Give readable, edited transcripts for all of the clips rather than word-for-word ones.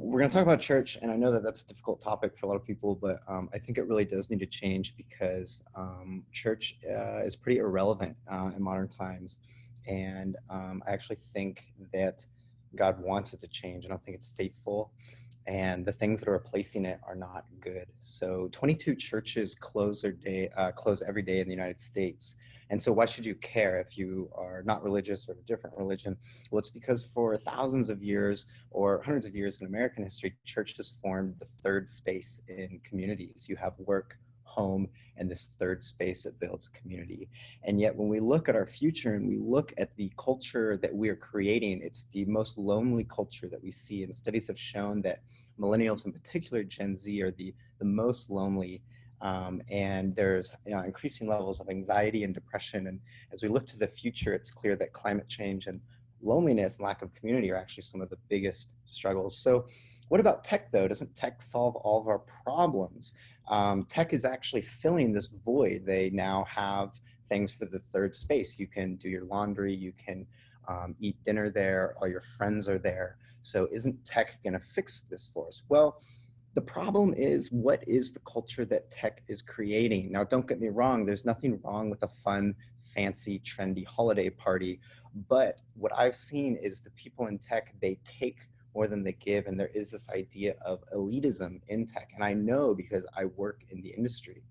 we're going to talk about church, and I know that that's a difficult topic for a lot of people, but I think it really does need to change because church is pretty irrelevant in modern times. And I actually think that God wants it to change. I don't think it's faithful, and the things that are replacing it are not good. So 22 churches close close every day in the United States. And so why should you care if you are not religious or a different religion? Well, it's because for thousands of years or hundreds of years in American history, church has formed the third space in communities. You have work, home, and this third space that builds community. And yet when we look at our future and we look at the culture that we are creating, it's the most lonely culture that we see. And studies have shown that millennials, in particular Gen Z, are the most lonely. And there's increasing levels of anxiety and depression. And as we look to the future, it's clear that climate change and loneliness and lack of community are actually some of the biggest struggles. So what about tech, though? Doesn't tech solve all of our problems? Tech is actually filling this void. They now have things for the third space. You can do your laundry, you can eat dinner there, all your friends are there. So isn't tech going to fix this for us? Well, the problem is, what is the culture that tech is creating? Now, don't get me wrong, there's nothing wrong with a fun, fancy, trendy holiday party. But what I've seen is the people in tech, they take more than they give. And there is this idea of elitism in tech. And I know because I work in the industry.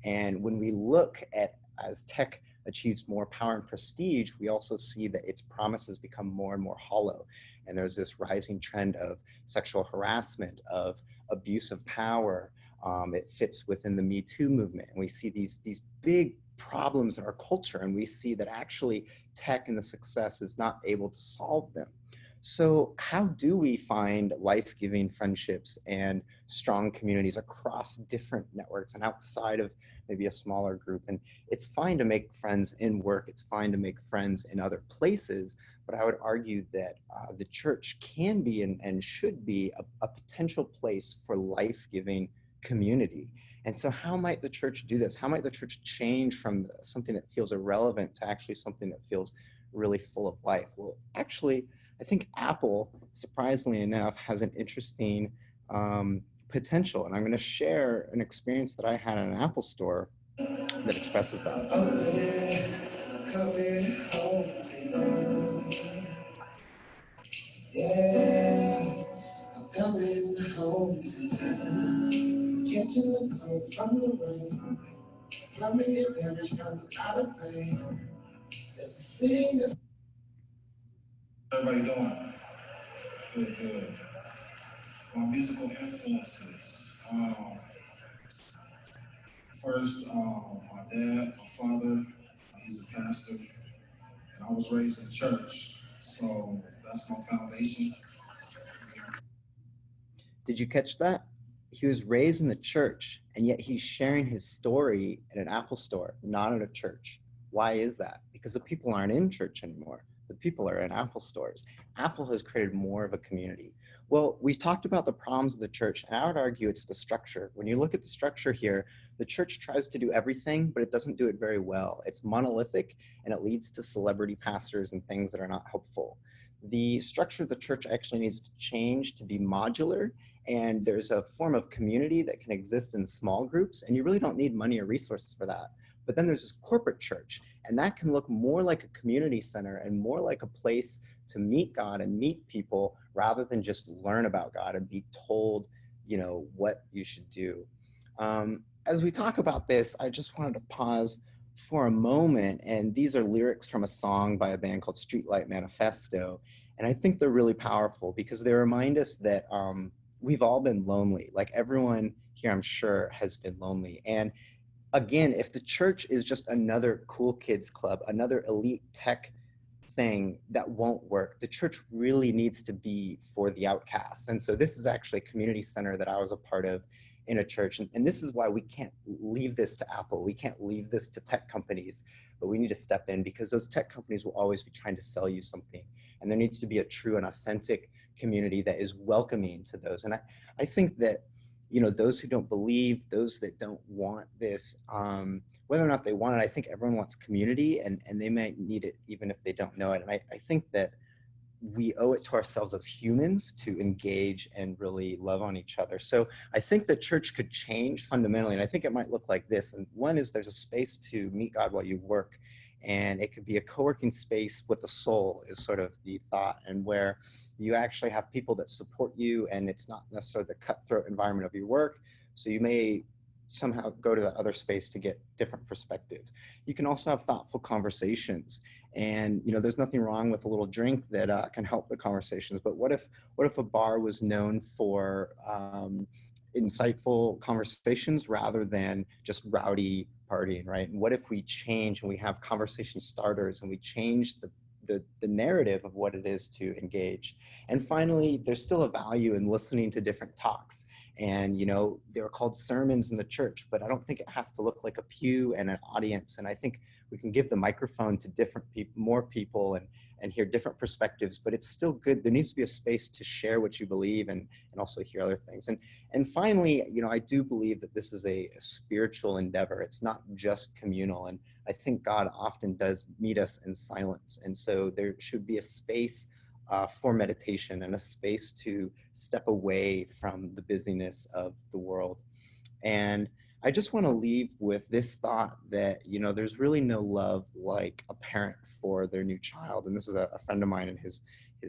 And when we look at, as tech achieves more power and prestige, we also see that its promises become more and more hollow. And there's this rising trend of sexual harassment, of abuse of power. It fits within the Me Too movement. And we see these big problems in our culture, and we see that actually tech and the success is not able to solve them. So how do we find life-giving friendships and strong communities across different networks and outside of maybe a smaller group? And it's fine to make friends in work, it's fine to make friends in other places, but I would argue that the church can be and should be a potential place for life-giving community. And so how might the church do this? How might the church change from something that feels irrelevant to actually something that feels really full of life? Well, actually, I think Apple, surprisingly enough, has an interesting potential. And I'm going to share an experience that I had in an Apple store that expresses that. Yeah, I'm coming home to you. Catching the cold from the rain. Loving it damage from the out of pain. There's a scene that's... Everybody doing? Good, good. My musical influences. First, my dad, my father, he's a pastor, and I was raised in church, so that's my foundation. Did you catch that? He was raised in the church, and yet he's sharing his story at an Apple store, not at a church. Why is that? Because the people aren't in church anymore. The people are in Apple stores. Apple has created more of a community. Well, we've talked about the problems of the church, and I would argue it's the structure. When you look at the structure here, the church tries to do everything, but it doesn't do it very well. It's monolithic, and it leads to celebrity pastors and things that are not helpful. The structure of the church actually needs to change to be modular, and there's a form of community that can exist in small groups, and you really don't need money or resources for that. But then there's this corporate church, and that can look more like a community center and more like a place to meet God and meet people rather than just learn about God and be told, you know, what you should do. As we talk about this, I just wanted to pause for a moment, and these are lyrics from a song by a band called Streetlight Manifesto, and I think they're really powerful because they remind us that we've all been lonely. Like everyone here, I'm sure, has been lonely. And again, if the church is just another cool kids club, another elite tech thing, that won't work. The church really needs to be for the outcasts. And so this is actually a community center that I was a part of in a church. And this is why we can't leave this to Apple. We can't leave this to tech companies, but we need to step in because those tech companies will always be trying to sell you something. And there needs to be a true and authentic community that is welcoming to those. And I think that, you know, those who don't believe, those that don't want this, whether or not they want it, I think everyone wants community, and they might need it even if they don't know it. And I think that we owe it to ourselves as humans to engage and really love on each other. So I think the church could change fundamentally, and I think it might look like this. And one is there's a space to meet God while you work, and it could be a co-working space with a soul is sort of the thought, and where you actually have people that support you, and it's not necessarily the cutthroat environment of your work. So you may somehow go to that other space to get different perspectives. You can also have thoughtful conversations, and there's nothing wrong with a little drink that can help the conversations. But what if a bar was known for insightful conversations rather than just rowdy partying, right? And what if we change and we have conversation starters and we change the narrative of what it is to engage? And finally, there's still a value in listening to different talks. And, they're called sermons in the church, but I don't think it has to look like a pew and an audience. And I think we can give the microphone to different people, more people, and hear different perspectives, but it's still good. There needs to be a space to share what you believe and also hear other things. And finally, I do believe that this is a spiritual endeavor. It's not just communal. And I think God often does meet us in silence. And so there should be a space for meditation and a space to step away from the busyness of the world. And I just want to leave with this thought that, there's really no love like a parent for their new child. And this is a friend of mine and his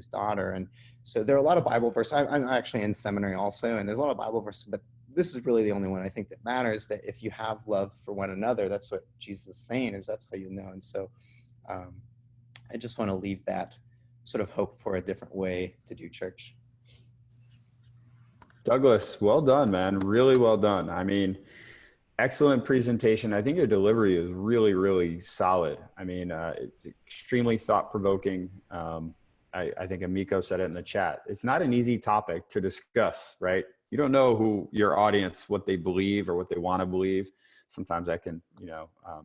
daughter. And so there are a lot of Bible verses. I'm actually in seminary also, and there's a lot of Bible verses, but this is really the only one I think that matters, that if you have love for one another, that's what Jesus is saying, is that's how you know. And so I just want to leave that sort of hope for a different way to do church. Douglas, well done, man. Really well done. I mean, excellent presentation. I think your delivery is really, really solid. I mean, it's extremely thought-provoking. I think Amiko said it in the chat. It's not an easy topic to discuss, right? You don't know who your audience, what they believe or what they want to believe. Sometimes that can,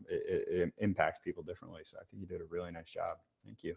it impacts people differently. So I think you did a really nice job. Thank you.